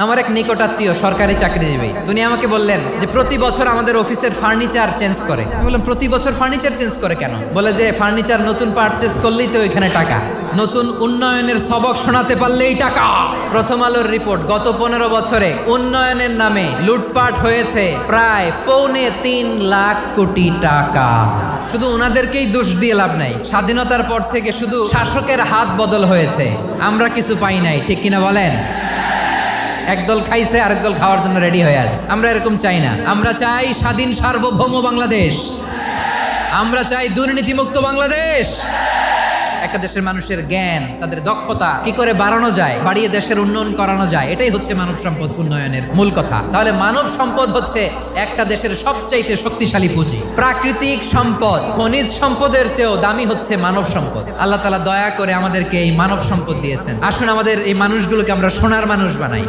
আমার এক নিকটাত্মীয় সরকারি চাকরিজীবী, তিনি আমাকে বললেন যে প্রতি বছর আমাদের অফিসের ফার্নিচার চেঞ্জ করে। আমি বললাম প্রতি বছর ফার্নিচার চেঞ্জ করে কেন? বলে যে ফার্নিচার নতুন পারচেজ করলেই তো এখানে টাকা, নতুন উন্নয়নের সবক শোনাতে পারলেই টাকা। প্রথম আলোর রিপোর্ট, গত 15 বছরে উন্নয়নের নামে লুটপাট হয়েছে প্রায় 3.25 লাখ কোটি টাকা। শুধু ওনাদেরকেই দোষ দিয়ে লাভ নাই, স্বাধীনতার পর থেকে শুধু শাসকের হাত বদল হয়েছে, আমরা কিছু পাই নাই। ঠিক কিনা বলেন? একদল খাইছে আরেক দল খাওয়ার জন্য রেডি হয়ে আছে। আমরা এরকম চাই না। আমরা চাই স্বাধীন সার্বভৌম বাংলাদেশ, আমরা চাই দুর্নীতিমুক্ত বাংলাদেশ। একটা দেশের মানুষের জ্ঞান, তাদের দক্ষতা কি করে বাড়ানো যায়, বাড়িয়ে দেশের উন্নয়ন করানো যায়, এটাই হচ্ছে মানব সম্পদ উন্নয়নের মূল কথা। তাহলে মানব সম্পদ হচ্ছে একটা দেশের সবচাইতে শক্তিশালী পুঁজি। প্রাকৃতিক সম্পদ, খনিজ সম্পদের চেয়েও দামি হচ্ছে মানব সম্পদ। আল্লাহ তাআলা দয়া করে আমাদেরকে এই মানব সম্পদ দিয়েছেন। আসুন আমাদের এই মানুষগুলোকে আমরা সোনার মানুষ বানাই।